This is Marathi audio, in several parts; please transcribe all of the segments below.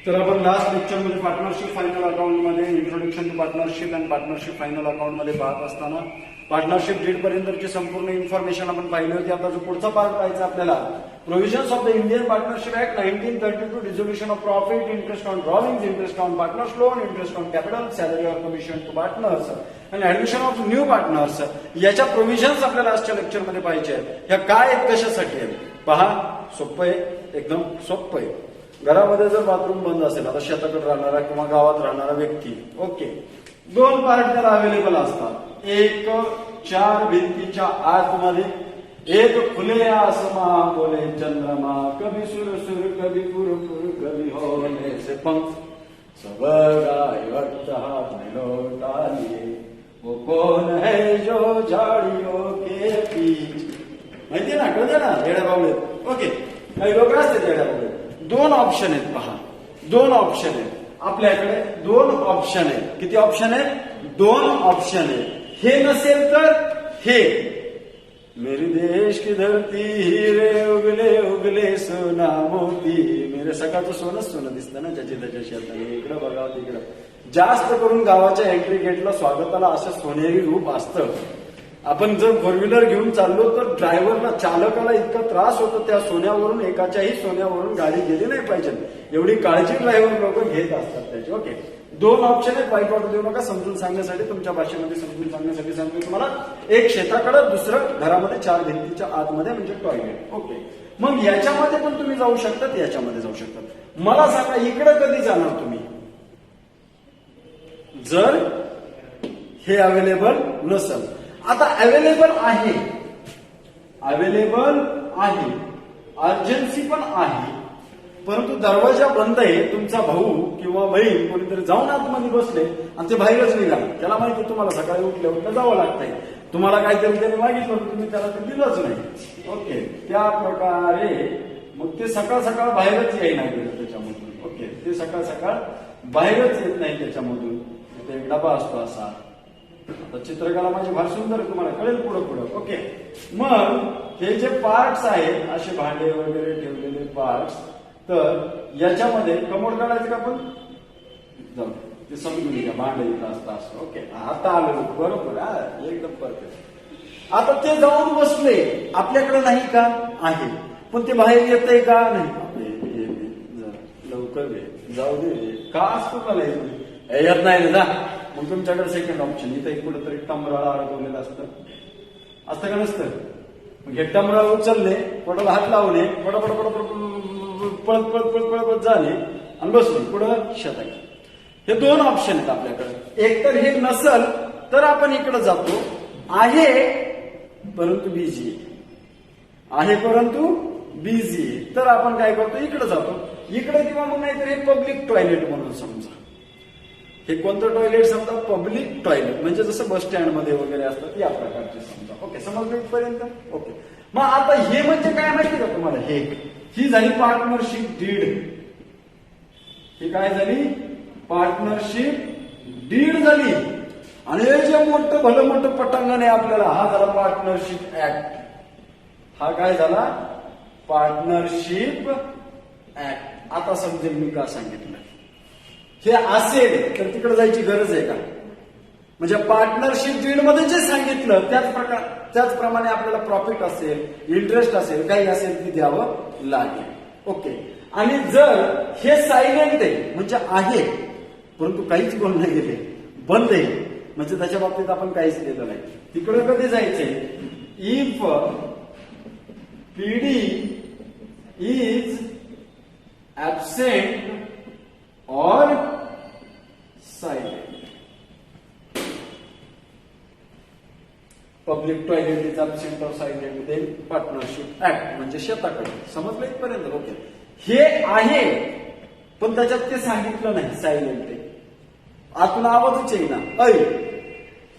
तर आपण लास्ट लेक्चरमध्ये पार्टनरशिप फायनल अकाउंटमध्ये introduction to partnership and partnership final अकाउंटमध्ये पाहत असताना पार्टनरशिप डीड पर्यंतची संपूर्ण इन्फॉर्मेशन आपण पाहिली होती. आता जो पुढचा पार्ट पाहायचा आपल्याला provisions of the Indian partnership act 1932, resolution of profit, interest on drawings, interest on partners loan, interest on capital, salary or commission to partners आणि ऍडमिशन ऑफ न्यू पार्टनर्स. याच्या प्रोव्हिजन्स आपल्याला आजच्या लेक्चरमध्ये पाहिजे आहेत. ह्या काय आहेत, कशासाठी आहेत पहा. सोपं आहे, एकदम सोपं आहे. घरामध्ये जर बाथरूम बंद असेल, आता शेताकडे राहणारा किंवा गावात राहणारा व्यक्ती, ओके, दोन पार्ट त्याला अवेलेबल असतात. एक 4 भिंतीच्या आतमध्ये, एक खुले आसमा बोले चंद्रमा, कभी सुर सुर कभी पुर पुर कभी होने से पंख, सब गाय वक्त हाथ में लौटा लिए, वो कौन है जो झाड़ियों के बीच. माहिती ना, कळते ना, येड्या बावळे. ओके, काही लोक असतात येड्या बावळे. दोन ऑप्शन आहेत पहा, दोन ऑप्शन आहेत आपल्याकडे, दोन ऑप्शन आहेत. किती ऑप्शन आहेत? दोन ऑप्शन आहेत. हे नसेल तर हे, मेरे देश की धरती हिरे उगले उगले सोना मोती. मेरे सकाळचं सोनच सोनं दिसतं ना ज्याची त्याच्या शेताने. इकडं बघा तिकडं. जास्त करून गावाच्या एंट्री गेटला स्वागताला असं सोनेरी रूप असतं. आपण जर फोर व्हीलर घेऊन चाललो तर ड्रायव्हरला, चालकाला इतका त्रास होतो त्या सोन्यावरून, एकाच्याही सोन्यावरून गाडी गेली नाही पाहिजे एवढी काळजी ड्रायव्हर लोक घेत असतात त्याची. ओके, दोन ऑप्शन आहेत. वाईट वाटू देऊ नका, समजून सांगण्यासाठी, तुमच्या भाषेमध्ये समजून सांगण्यासाठी सांगतो तुम्हाला. एक शेताकडं, दुसरं घरामध्ये 4 भिंतीच्या आतमध्ये म्हणजे टॉयलेट. ओके, मग याच्यामध्ये पण तुम्ही जाऊ शकतात, याच्यामध्ये जाऊ शकतात. मला सांगा, इकडं कधी जाणार तुम्ही जर हे अवेलेबल नसेल? आता अवेलेबल आहे, अवेलेबल आहे, अर्जन्सी पण आहे, परंतु दरवाजा बंद आहे. तुमचा भाऊ किंवा बहीण कोणीतरी जाऊन आतमध्ये बसले आणि ते बाहेरच निघाले. त्याला माहिती तुम्हाला सकाळी उठल्या उठल्या जावं लागतंय. तुम्हाला काहीतरी त्याने मागितलं, तुम्ही त्याला ते दिलंच नाही. ओके, त्या प्रकारे मग ते सकाळ सकाळ बाहेरच येई नाही गेलं त्याच्यामधून. ओके, ते सकाळ सकाळ बाहेरच येत नाही त्याच्यामधून. ते एक डबा असतो असा. आता चित्रकला माझी फार सुंदर, तुम्हाला कळेल पुढं पुढं. ओके, मग हे जे पार्ट्स आहेत, असे भांडे वगैरे ठेवलेले पार्ट्स, तर याच्यामध्ये कमोड काढायचं का आपण? जाऊ, ते समजून घ्या. भांडे इथं असतं असं. ओके, आता आलं बरोबर, एकदम परफेक्ट. आता ते जाऊन बसले, आपल्याकडे नाही का? आहे, पण ते बाहेर येतंय का? नाही. लवकर जाऊ दे, का असतो का येत नाही ना? मग तुमच्याकडे सेकंड ऑप्शन, इथं एक कुठेतरी टमराळा अडकवलेलं असतं का नसतं? मग हे टमराळ उचलले, पोटाला हात लावले, पडपड पळत पळत पळत पळत झाले आणि बसले पुढं शेतात. हे दोन ऑप्शन आहेत आपल्याकडे. एक तर हे नसल तर आपण इकडे जातो, आहे परंतु बिझी आहे, परंतु बिझी, तर आपण काय करतो? इकडे जातो. इकडे किंवा मग नाहीतर हे पब्लिक टॉयलेट म्हणून समजा. हे कोणतं टॉयलेट? समजा पब्लिक टॉयलेट, म्हणजे जसं बस स्टँड मध्ये वगैरे असतात या प्रकारचे समजा. ओके, समजलं इथपर्यंत? ओके, मग आता हे म्हणजे काय माहिती का तुम्हाला? ही झाली पार्टनरशिप डीड. ही काय झाली? पार्टनरशिप डीड झाली. आणि हे जे मोठं भलं मोठं पटांगण आहे आपल्याला, हा झाला पार्टनरशिप ऍक्ट. हा काय झाला? Partnership act. आता समजेल मी का सांगितलं. हे असेल तर तिकडे जायची गरज आहे का? म्हणजे पार्टनरशिप डीड मध्ये जे सांगितलं त्याचप्रमाणे आपल्याला प्रॉफिट असेल, इंटरेस्ट असेल, काही असेल ते द्यावं लागेल. ओके, आणि जर हे सायलेंट आहे म्हणजे आहे परंतु काहीच बोल नाही गेले, बंद आहे, म्हणजे त्याच्या बाबतीत आपण काहीच केलं नाही. तिकडे कधी जायचंय? If PD is absent or silent. Public toilet is absent और सायलेंट, देन पार्टनरशिप ऍक्ट म्हणजे शेताकडे. समजलं इथपर्यंत? ओके, हे आहे पण त्याच्यात ते सांगितलं नाही, सायलेंट आहे. आतून आवाजच येईना, ऐ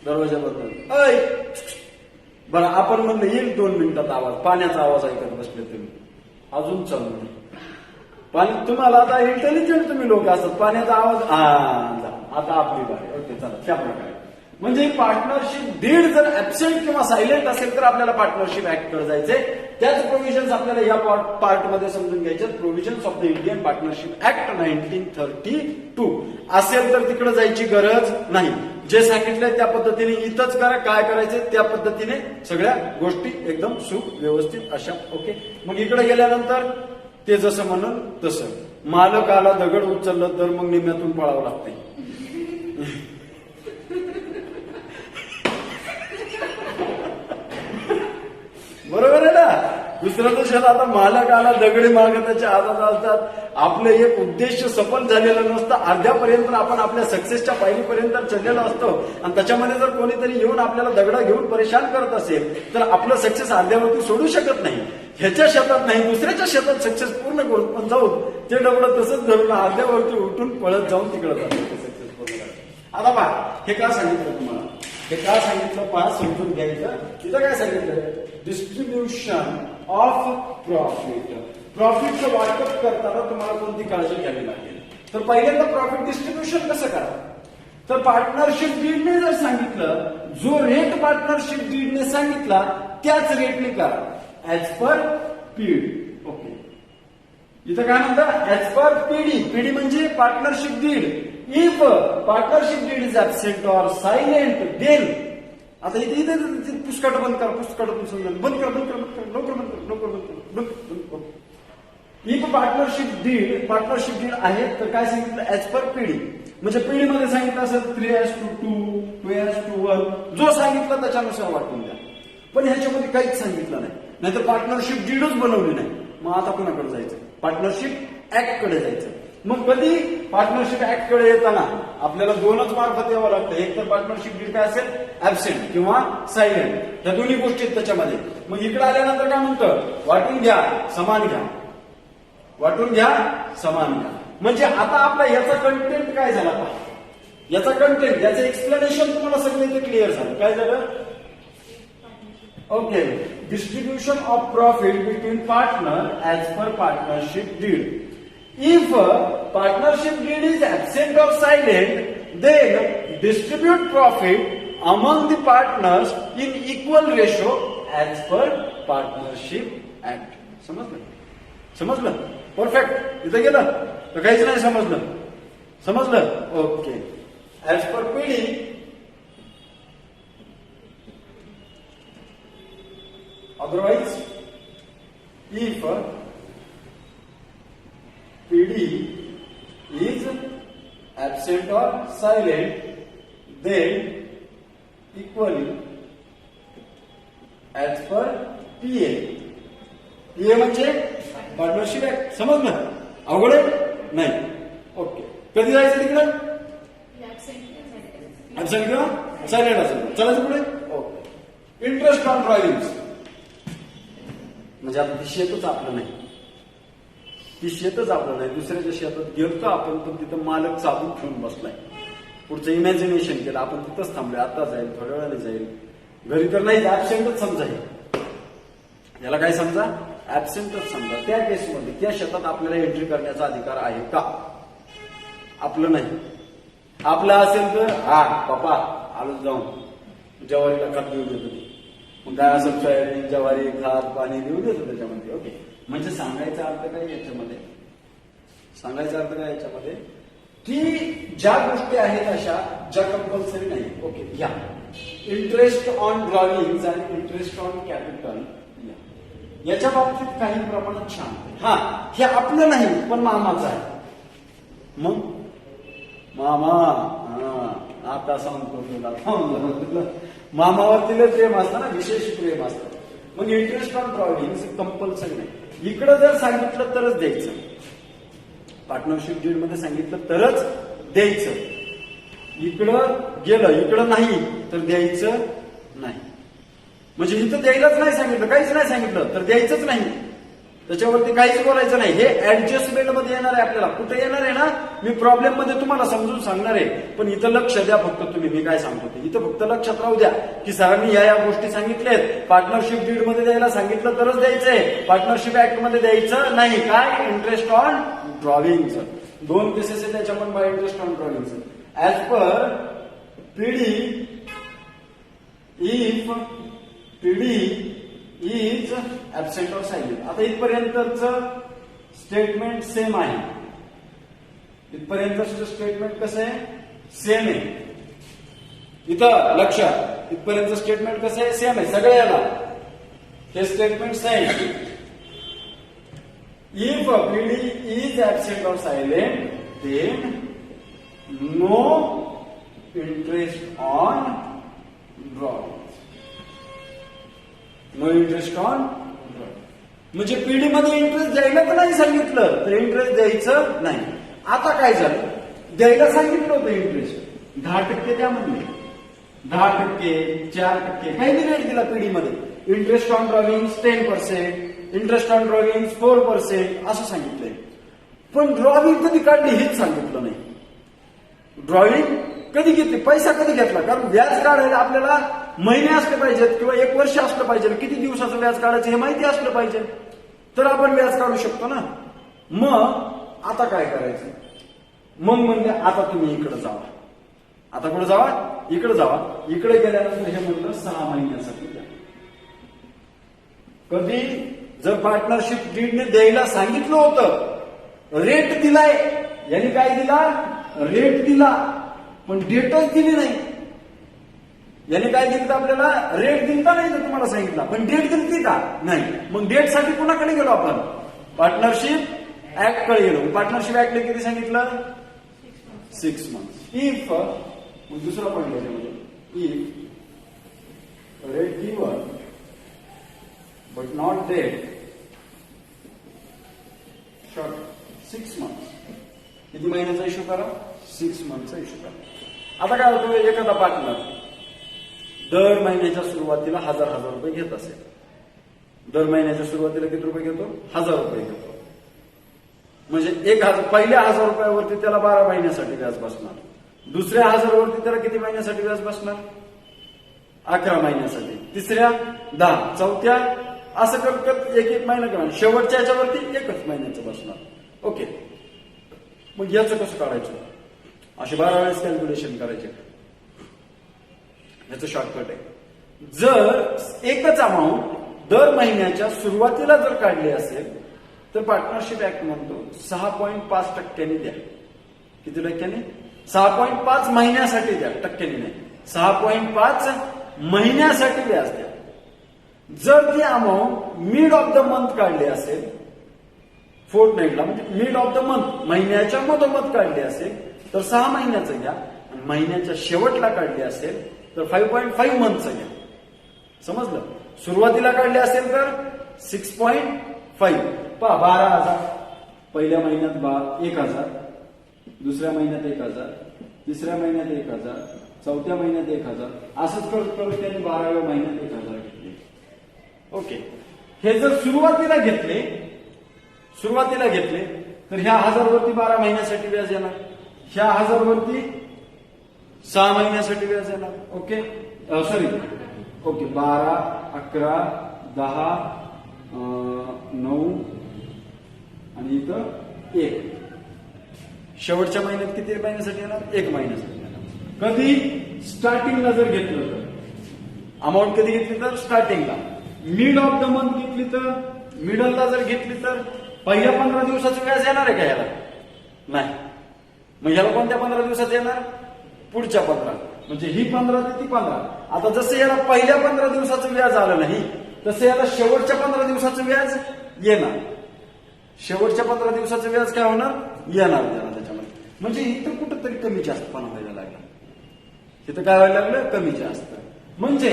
दरवाजाबद्दल ऐ. बरं, आपण म्हणलं येईल 2 मिनिटात आवाज, पाण्याचा आवाज ऐकत बसले तुम्ही, अजून चालू नाही पाणी. तुम्हाला आता इंटेलिजंट तुम्ही लोक असतात, पाण्याचा आवाज आता आपली बारी. ओके, चला त्या प्रकारे. म्हणजे पार्टनरशिप डीड जर ऍबसेंट किंवा सायलेंट असेल तर आपल्याला पार्टनरशिप ऍक्ट कडे जायचंय. त्याच प्रोव्हिजन्स आपल्याला या पार्ट मध्ये समजून घ्यायचे. Provisions of the Indian partnership act 1932 असेल तर तिकडे जायची गरज नाही. जे सांगितलंय त्या पद्धतीने इथंच करा. काय करायचंय त्या पद्धतीने सगळ्या गोष्टी एकदम सुव्यवस्थित अशा. ओके. मग इकडे गेल्यानंतर ते जसं म्हणून तसं. मालकाला दगड उचललं तर मग निम्यातून पळावं लागतंय. बरोबर आहे ना. दुसरं तर आता मालकाला दगडी मागण्याच्या हातात असतात. आपलं एक उद्देश सफल झालेलं नसतं. अर्ध्यापर्यंत आपण आपल्या सक्सेसच्या पायरीपर्यंत चढलेलो असतो आणि त्याच्यामध्ये जर कोणीतरी येऊन आपल्याला दगडा घेऊन परेशान करत असेल तर आपलं सक्सेस अर्ध्यावरती सोडू शकत नाही. ह्याच्या शेतात नाही दुसऱ्याच्या शेतात सक्सेस पूर्ण करून पण जाऊन ते डबडं तसंच धरून अर्ध्यावरती उठून पळत जाऊन तिकडे जातं सक्सेस पूर्ण करायचं. आता पहा हे का सांगितलं तुम्हाला. हे का सांगितलं पहा समजून घ्यायचं. तिथं काय सांगितलं. Distribution of profit. प्रॉफिटचं वाटप करताना तुम्हाला कोणती काळजी घ्यावी लागेल. तर पहिल्यांदा प्रॉफिट डिस्ट्रीब्युशन कसं करा. तर पार्टनरशिप डीडने जर सांगितलं जो रेट पार्टनरशिप डीडने सांगितला त्याच रेटने करा. ऍज पर पीड. ओके. इथं काय म्हणतात ऍज पर पीडी. पीडी म्हणजे partnership deed. If partnership deed is absent or silent then. आता इथे पुस्तकाट बंद करा. पुस्तकाटातून समजा बंद कर बंद कर बंद कर लवकर बंद कर लवकर बंद कर बंद कर. इफ पार्टनरशिप डीड आहे तर काय सांगितलं ऍज पर पीडी. म्हणजे पीडी मध्ये सांगितलं असेल 3:2, 2:1 जो सांगितलं त्याच्यानुसार वाटून द्या. पण ह्याच्यामध्ये काहीच सांगितलं नाही. नाहीतर पार्टनरशिप डीडच बनवली नाही. मग आता कोणाकडे जायचं. पार्टनरशिप ऍक्ट कडे जायचं. मग कधी पार्टनरशिप ऍक्ट कडे येताना आपल्याला दोनच मार्फत यावं लागतं. एक तर पार्टनरशिप डीड काय असेल ऍबसेंट किंवा सायलेंट. या दोन्ही गोष्टी आहेत त्याच्यामध्ये. मग इकडे आल्यानंतर काय म्हणतं वाटून घ्या समान घ्या. वाटून घ्या समान घ्या. म्हणजे आता आपला याचा कंटेंट काय झाला पहा. याचा कंटेंट याचं एक्सप्लेनेशन तुम्हाला सगळं इथे क्लिअर झालं. काय झालं. Okay. Distribution of profit between partner as per partnership deed. If partnership deed is absent or silent, then distribute profit among the partners in equal ratio as per partnership act. समजलं परफेक्ट. इथं गेलं तर काहीच नाही समजलं. Okay. As per PD otherwise if PD is absent or silent, then equally as per PA. PA म्हणजे पार्टनरशिप ऍक्ट. समजलं. अवघड आहे नाही. ओके. कधी जायचं तिकडं ऍबसेंट किंवा सायलेंट असेल चलायचं पुढे. ओके. इंटरेस्ट ऑन ड्रॉइंग म्हणजे आता शेतच आपलं नाही. ती शेतच आपलं नाही. दुसऱ्याच्या शेतात गेलतो आपण पण तिथं मालक चाबूक ठेवून बसलाय. पुढचं इमॅजिनेशन केलं आपण तिथंच थांबलोय. आता जाईल थोड्या वेळाने जाईल. घरी तर नाही ऍबसेंटच समजा. याला काय समजा ऍबसेंटच समजा. त्या केसमध्ये त्या शेतात आपल्याला एंट्री करण्याचा अधिकार आहे का. आपलं नाही. आपलं असेल तर पप्पा आलो जाऊन ज्वारीला खत देऊन देतो. मग काय असेल सोयाबीन ज्वारी खत पाणी देऊन देतो त्याच्यामध्ये. ओके. म्हणजे सांगायचा अर्थ काय याच्यामध्ये. की ज्या गोष्टी आहेत अशा ज्या कंपल्सरी नाही. ओके. या इंटरेस्ट ऑन ड्रॉइंग आणि इंटरेस्ट ऑन कॅपिटल याच्या बाबतीत काही प्रमाणात छान. हे आपलं नाही पण मामाचं आहे. मग मामा आता सांगतो तुला मामावरती प्रेम असतं ना. विशेष प्रेम असतं. मग इंटरेस्ट ऑन ड्रॉइंग कंपल्सरी नाही. इकडं जर सांगितलं तरच द्यायचं. पार्टनरशिप डीड मध्ये सांगितलं तरच द्यायचं. इकडं गेलं इकडं नाही तर द्यायचं नाही. म्हणजे इथं द्यायलाच नाही सांगितलं काहीच नाही सांगितलं तर द्यायचंच नाही. त्याच्यावरती काहीच बोलायचं नाही. हे ऍडजस्टमेंट मध्ये येणार आहे आपल्याला. कुठे येणार आहे ना मी प्रॉब्लेम मध्ये तुम्हाला समजून सांगणार आहे. पण इथं लक्ष द्या फक्त तुम्ही मी काय सांगतो ते. इथं फक्त लक्षात राहू द्या की सरांनी या गोष्टी सांगितल्यात. पार्टनरशिप डीड मध्ये द्यायला सांगितलं तरच द्यायचंय. पार्टनरशिप ऍक्ट मध्ये द्यायचं नाही. काय इंटरेस्ट ऑन ड्रॉइंग. दोन केसेस आहेत त्याच्यामध्ये bye interest on drawing. As per PD if PD is absent और सायलेंट. आता इथपर्यंतच स्टेटमेंट सेम आहे. इथपर्यंतचं स्टेटमेंट कसं आहे? सेम आहे. इथं लक्षात, इथपर्यंत स्टेटमेंट कसं आहे? सेम आहे सगळ्याला. हे statement same. If PD is absent or silent, then no interest on drawings. No interest on drawings. म्हणजे PD मध्ये इंटरेस्ट द्यायला तर नाही सांगितलं, तर इंटरेस्ट द्यायचं नाही. आता काय झालं? द्यायला सांगितलं होतं इंटरेस्ट 10% द्या म्हणले. 10%, 4%, काही रेट दिला PD मध्ये. Interest on drawing 10%, interest on drawing 4% असं सांगितलंय. पण ड्रॉइंग कधी काढली हेच सांगितलं नाही. ड्रॉइंग कधी घेतली, पैसा कधी घेतला? कारण व्याज काढायला आपल्याला महिने असले पाहिजेत किंवा 1 वर्ष असलं पाहिजे. किती दिवसाचं व्याज काढायचं हे माहिती असलं पाहिजे, तर आपण व्याज काढू शकतो ना. मग आता काय करायचं? मग म्हणजे आता तुम्ही इकडे जावा. आता कुठे जावा? इकडे जावा. इकडे गेल्यानंतर हे म्हणलं 6 महिन्यासाठी द्या. कधी जर पार्टनरशिप डीडने द्यायला सांगितलं होतं, रेट दिलाय, यांनी काय दिला? रेट दिला, पण डेटच दिली नाही. याने काय दिलं आपल्याला? रेट दिलता नाही तर तुम्हाला सांगितला, पण डेट दिलती का? नाही. मग डेट साठी कुणाकडे गेलो आपण? पार्टनरशिप ऍक्ट कडे गेलो. पार्टनरशिप ऍक्टने किती सांगितलं? 6 months. इफ, दुसरा पॉईंट त्याच्यामध्ये, if rate given but not date short 6 months. किती महिन्याचा इश्यू करा? 6 monthsचा इश्यू करा. आता काय होतं? एखादा पार्टनर दर महिन्याच्या सुरुवातीला 1000 रुपये घेत असेल. दर महिन्याच्या सुरुवातीला किती रुपये घेतो? 1000 रुपये घेतो. म्हणजे पहिल्या 1000 रुपयावरती त्याला 12 महिन्यासाठी व्याज बसणार. दुसऱ्या 1000 वरती त्याला किती महिन्यासाठी व्याज बसणार? 11 महिन्यासाठी. तिसऱ्या 10, चौथ्या असं करत एक महिना किंवा शेवटच्या याच्यावरती 1 महिन्याचं बसणार. ओके. मग याचं कसं काढायचं? असे 12 वेळेस कॅल्क्युलेशन करायचे. याचं शॉर्टकट आहे. जर एकच अमाऊंट दर महिन्याच्या सुरुवातीला जर काढली असेल तर पार्टनरशिप ऍक्ट म्हणतो 6.5% द्या. किती टक्क्याने? 6.5 महिन्यासाठी द्या, टक्क्याने नाही. 6.5 महिन्यासाठी व्याज द्या. जर ती amount mid of the month काढली असेल, फोर्टनाईटला म्हणजे मिड ऑफ द मंथ, महिन्याच्या मधोमध काढली असेल तर 6 महिन्याचं घ्या. आणि महिन्याच्या शेवटला काढली असेल तर 5.5 मंथचं घ्या. समजलं? सुरुवातीला काढले असेल तर 6.5. 12,000 पहिल्या महिन्यात 1,000, दुसऱ्या महिन्यात 1,000, तिसऱ्या महिन्यात 1,000, चौथ्या महिन्यात 1,000, असंच करत करत त्यांनी 12व्या महिन्यात 1,000 घेतले. ओके. हे जर सुरुवातीला घेतले तर ह्या 1000 वरती 12 महिन्यासाठी व्याज येणार. ह्या 1000 वरती 6 महिन्यासाठी व्याज येणार. ओके. सॉरी. ओके. 12, 11, 10, 9 आणि इथं 1. शेवटच्या महिन्यात किती महिन्यासाठी येणार? 1 महिन्यासाठी येणार. कधी? स्टार्टिंगला जर घेतलं तर अमाऊंट कधी घेतली तर स्टार्टिंगला. मिड ऑफ द मंथ घेतली तर, मिडलला जर घेतली तर पहिल्या 15 दिवसाचं व्याज येणार आहे का याला? नाही. मग याला कोणत्या 15 दिवसात येणार? पुढच्या 15. म्हणजे ही 15 ते ती 15. आता जसं याला पहिल्या 15 दिवसाचं व्याज आलं नाही तसं याला शेवटच्या 15 दिवसाचं व्याज येणार. शेवटच्या 15 दिवसाचं व्याज काय होणार? येणार त्याला त्याच्यामध्ये. म्हणजे इथं कुठंतरी कमी जास्तपणा व्हायला लागला. इथं काय व्हायला लागलं? कमी जास्त. म्हणजे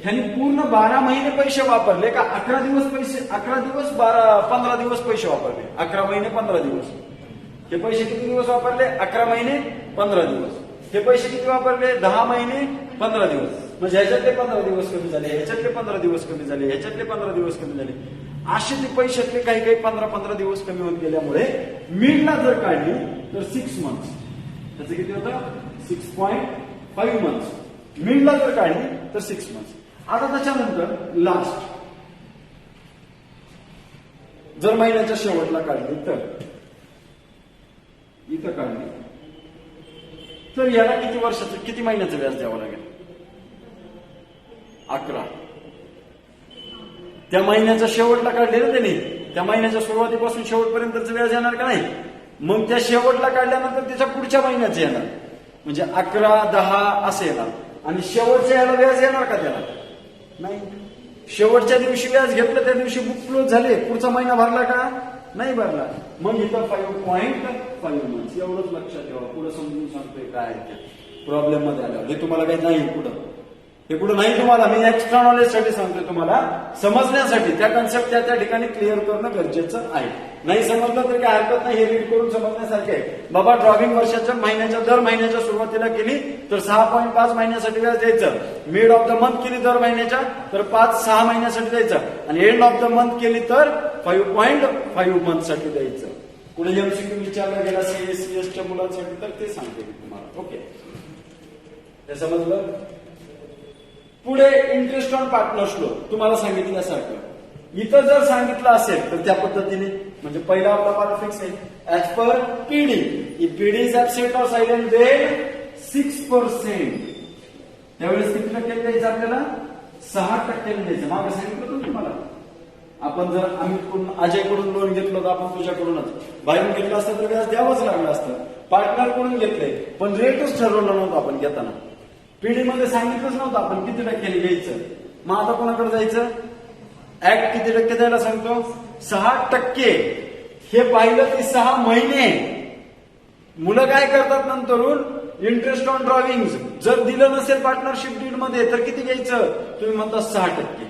ह्यांनी पूर्ण 12 महिने पैसे वापरले का 11 दिवस पैसे? 11 दिवस 15 दिवस पैसे वापरले. 11 महिने 15 दिवस. हे पैसे किती दिवस वापरले? 11 महिने 15 दिवस. हे पैसे किती वापरले? 10 महिने 15 दिवस. म्हणजे ह्याच्यातले 15 दिवस कमी झाले, ह्याच्यातले 15 दिवस कमी झाले, ह्याच्यातले 15 दिवस कमी झाले. असे ते पैशातले काही 15 दिवस कमी होत गेल्यामुळे मिडला जर काढली तर 6 मंथ्स. त्याचं किती होतं? 6.5 मंथ्स. मिडला जर काढली तर 6 मंथ्स. आता त्याच्यानंतर लास्ट जर महिन्याच्या शेवटला काढली तर, इथं काढली तर याला किती वर्षाचं, किती महिन्याचं व्याज द्यावं लागेल? 11. त्या महिन्याचा शेवटला काढले ना त्यांनी, त्या महिन्याच्या सुरुवातीपासून शेवटपर्यंतचं व्याज येणार का नाही? मग त्या शेवटला काढल्यानंतर त्याच्या पुढच्या महिन्याचं येणार, म्हणजे 11, 10 असं येणार. आणि शेवटच्या याला व्याज येणार का त्याला? नाही. शेवटच्या दिवशी व्याज घेतलं, त्या दिवशी बुक क्लोज झाले, पुढचा महिना भरला का? नाही भरला. मग इथं 5.5 मंथ्स एवढंच लक्षात ठेवा. पुढे समजून सांगतोय काय प्रॉब्लेम मध्ये आलं हे तुम्हाला काही नाही पुढं, हे कुठं नाही तुम्हाला, मी एक्स्ट्रा नॉलेज साठी सांगतोय, तुम्हाला समजण्यासाठी त्या कन्सेप्ट त्या ठिकाणी क्लिअर करणं गरजेचं आहे. नाही समजलं तरी काय हरकत नाही, हे रीड करून समजण्यासारखे आहे. बाबा ड्रॉविंग वर्षाच्या दर महिन्याच्या सुरुवातीला केली तर 6.5 महिन्यासाठी व्याज द्यायचं, मिड ऑफ द मंथ केली दर महिन्याच्या तर 5-6 महिन्यासाठी द्यायचं, आणि एंड ऑफ द मंथ केली तर 5.5 मंथ साठी द्यायचं. पुढे एमसीक्यू विचारला गेला सीएसच्या मुलांसाठी तर ते सांगते मी तुम्हाला. ओके, हे समजलं? पुढे इंटरेस्ट ऑन पार्टनर्स लोन तुम्हाला सांगितल्यासारखं इथं जर सांगितलं असेल तर त्या पद्धतीने, म्हणजे पहिला आपला पार्ट फिक्स आहे as per PD. If PD is absent or silent then 6%. त्यावेळेस किती टक्के द्यायचं आपल्याला? 6% द्यायचं. मागे सांगितलं होतं तुम्हाला. आपण जर अजयकडून लोन घेतलं तर आपण तुझ्याकडूनच, बाहेरून घेतलं असतं तर व्याज द्यावंच लागलं असतं. पार्टनरकडून घेतले पण रेटच ठरवलं नव्हतं आपण घेताना, पीडी मध्ये सांगितलंच नव्हतं आपण किती टक्क्याने घ्यायचं. मग आता कोणाकडे जायचं? ऍक्ट किती टक्के द्यायला सांगतो? 6%. हे पाहिलं की 6 महिने. मुलं काय करतात नंतरून? इंटरेस्ट ऑन ड्रॉविंग जर दिलं नसेल पार्टनरशिप डीड मध्ये तर किती घ्यायचं? तुम्ही म्हणता 6%.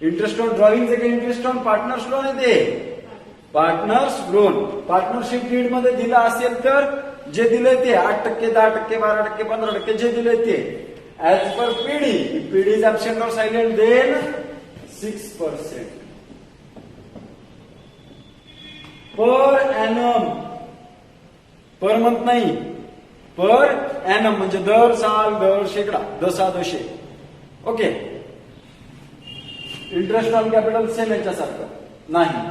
इंटरेस्ट ऑन ड्रॉविंग जे इंटरेस्ट ऑन पार्टनर्स लोन आहे ते पार्टनर्स लोन. पार्टनरशिप डीड मध्ये दिलं असेल तर जे दिलंय ते 8%, 10%, 12%, 15% जे दिलंय ते as per PD. PD is absent or silent then 6%. Per annum, per month नाही, पर एनम म्हणजे दर साल, दर शेकडा, दशा दशे. Okay. Interest on capital same याच्यासारखं नाही.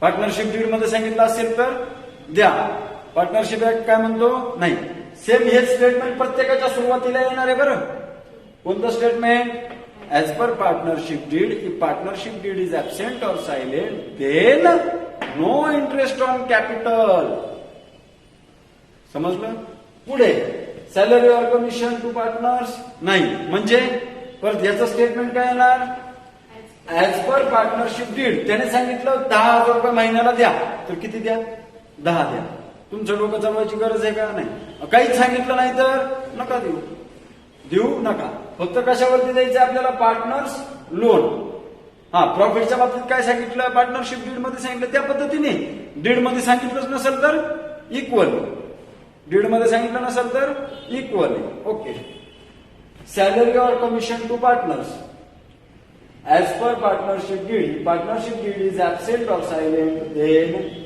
पार्टनरशिप डीड मध्ये सांगितलं असेल तर द्या. पार्टनरशिप ऍक्ट काय म्हणतो? नाही. सेम हेच स्टेटमेंट प्रत्येकाच्या सुरुवातीला येणार आहे बरं. कोणतं statement? As per partnership deed, if partnership deed is absent or silent then no interest on capital. समजलं? पुढे salary or commission to partners नाही. म्हणजे परत याचं स्टेटमेंट काय येणार? As per partnership deed. त्याने सांगितलं 10,000 रुपये महिन्याला द्या तर किती द्या? 10 द्या. तुमचं डोकं चालवायची गरज आहे का? नाही. काहीच सांगितलं नाही तर नका देऊ नका. फक्त कशावरती द्यायचं आपल्याला? Partners loan. हा, प्रॉफिटच्या बाबतीत काय सांगितलं? पार्टनरशिप डीड मध्ये सांगितलं त्या पद्धतीने. डीड मध्ये सांगितलंच नसेल तर इक्वल. डीड मध्ये सांगितलं नसेल तर equal. Okay. Salary or commission to partners as per partnership deed. Partnership deed is absent or silent then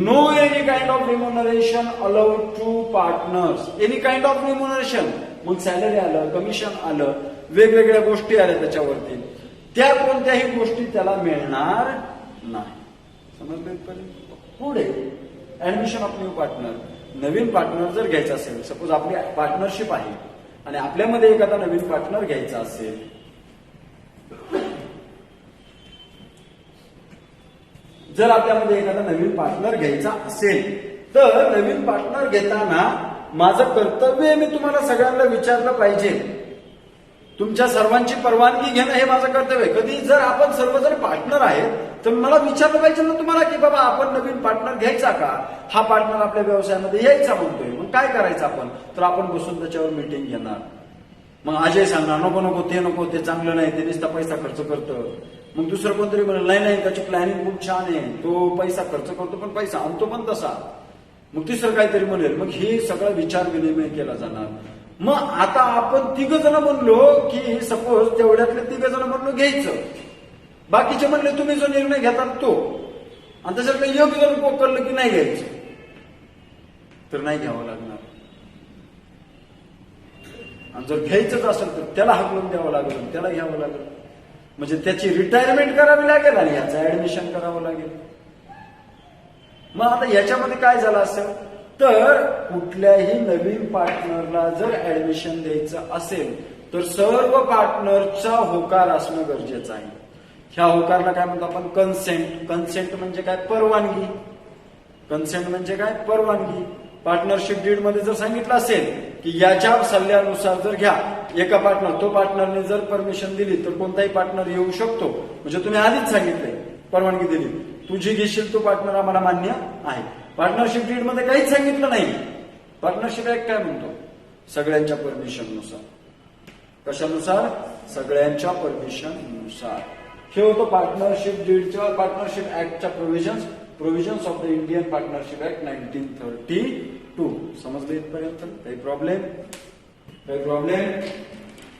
no any kind of remuneration allowed to partners. Any kind of remuneration. मग सॅलरी आलं, कमिशन आलं, वेगवेगळ्या गोष्टी आल्या त्याच्यावरती, त्या कोणत्याही गोष्टी त्याला मिळणार नाही. समजलं? पुढे admission of new partner. Naveen partner जर घ्यायचा असेल, सपोज आपली पार्टनरशिप आहे आणि आपल्यामध्ये एखादा नवीन पार्टनर घ्यायचा असेल, जर आपल्यामध्ये एखादा नवीन पार्टनर घ्यायचा असेल तर नवीन पार्टनर घेताना माझं कर्तव्य मी तुम्हाला सगळ्यांना विचारलं पाहिजे. तुमच्या सर्वांची परवानगी घेणं हे माझं कर्तव्य आहे. कधी जर आपण सर्वजण पार्टनर आहेत तर मला विचारलं पाहिजे ना तुम्हाला की बाबा आपण नवीन पार्टनर घ्यायचा का? हा पार्टनर आपल्या व्यवसायामध्ये यायचा म्हणतोय, मग काय करायचं आपण? तर आपण बसून त्याच्यावर मीटिंग घेणार. मग अजय सांगणार नको ते चांगलं नाही, ते नुसता पैसा खर्च करतं. मग दुसरं कोणतरी म्हणेल नाही त्याची प्लॅनिंग खूप छान आहे, तो पैसा खर्च करतो पण पैसा आणतो पण तसा. मग तिसरं काहीतरी म्हणेल. मग हे सगळा विचार विनिमय केला जाणार. मग आता आपण 3 जण म्हणलो की सपोज तेवढ्यातले 3 जण म्हणलो घ्यायचं, बाकीचे म्हणले तुम्ही जो निर्णय घेतात तो, आणि त्याच्यातलं 1 जण पोकरलं की नाही घ्यायचं, तर नाही घ्यावं लागणार. आणि जर घ्यायचंच असेल तर त्याला हाकलून द्यावं लागेल, त्याला घ्यावं लागेल. म्हणजे त्याची रिटायरमेंट करावी लागेल आणि याचं ऍडमिशन करावं लागेल. मग आता याच्यामध्ये काय झालं असेल तर कुठल्याही नवीन पार्टनरला जर ऍडमिशन द्यायचं असेल तर सर्व पार्टनरचा होकार असणं गरजेचं आहे. ह्या होकारला काय म्हणतो आपण? कन्सेंट. कन्सेंट म्हणजे काय? परवानगी. कन्सेंट म्हणजे काय? परवानगी. पार्टनरशिप डीड मध्ये जर सांगितलं असेल की याच्या सल्ल्यानुसार जर घ्या, एका पार्टनर तो पार्टनरने जर परमिशन दिली तर कोणताही पार्टनर येऊ शकतो, म्हणजे तुम्ही आधीच सांगितलंय, परवानगी दिली, तू जी घेशील तो पार्टनर आम्हाला मान्य आहे. पार्टनरशिप डीड मध्ये काहीच सांगितलं नाही. पार्टनरशिप ऍक्ट काय म्हणतो? सगळ्यांच्या परमिशननुसार. कशानुसार? सगळ्यांच्या परमिशननुसार. हे होतं पार्टनरशिप डीडच्या, पार्टनरशिप ऍक्टच्या provisions of the Indian partnership act 1932. समजलं इथपर्यंत? काही प्रॉब्लेम?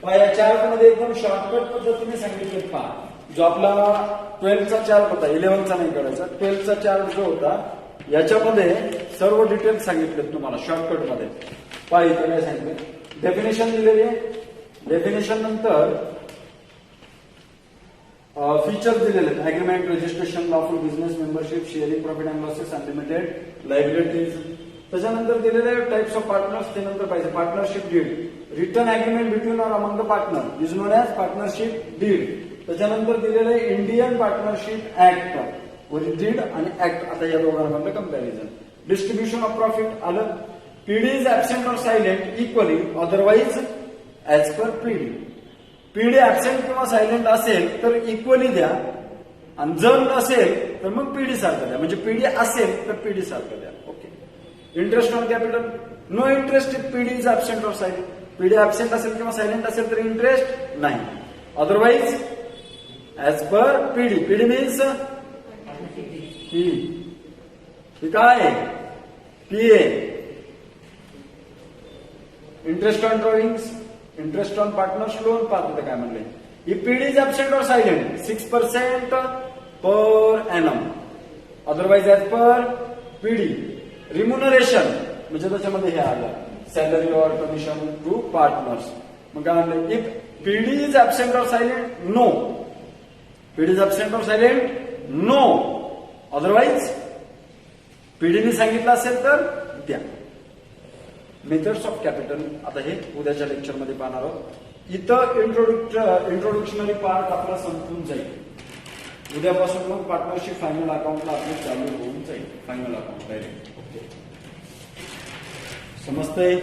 पहा या चार्ट मध्ये एकदम शॉर्टकट पद्धतीने सांगितले. पहा जो आपला 12चा चार्ट होता, 11चा नाही करायचा, 12चा चार्ट जो होता याच्यामध्ये सर्व डिटेल्स सांगितलेत तुम्हाला शॉर्टकट मध्ये. पहा इथे काय सांगितलं? डेफिनेशन दिलेली आहे. डेफिनेशन नंतर फीचर्स दिलेले आहेत. Agreement, registration, lawful business, membership, sharing, profit and losses, unlimited liabilities. त्याच्यानंतर दिलेले टाइप्स ऑफ पार्टनर्स. ते नंतर पाहिजे partnership deed. Return agreement between or among the partner is known as partnership deed. त्याच्यानंतर दिलेले इंडियन पार्टनरशिप ऍक्ट, डीड आणि ऍक्ट. आता या दोघांमधलं कंपॅरिझन. डिस्ट्रीब्युशन ऑफ प्रॉफिट आलं. PD is absent or silent equally otherwise as per PD. PD absent किंवा सायलेंट असेल तर इक्वली द्या, आणि जर नसेल तर मग पीडी सारखं द्या. म्हणजे पीडी असेल तर पीडी सारखं द्या. Okay. Interest on capital, no interest if PD is absent or silent. PD absent असेल किंवा सायलेंट असेल तर इंटरेस्ट नाही. Otherwise as per PD. PD means P काय? PA. Interest on drawings, interest on partners loan. पाहतो काय म्हणले? If PD is absent or silent 6% per annum, otherwise as per PD. Remuneration म्हणजे त्याच्यामध्ये हे आलं salary or commission to partners. मग काय म्हणले? If PD is absent or silent no. PD is absent or silent no, otherwise पीडीने सांगितलं असेल तर द्या. मेथड्स ऑफ कॅपिटल आता हे उद्याच्या लेक्चरमध्ये पाहणार आहोत. इथं इंट्रोडक्शनरी पार्ट आपला संपून जाईल. उद्यापासून मग पार्टनरशिप फायनल अकाउंटला आपले चालू होऊन जाईल. Final account direct. समजतंय?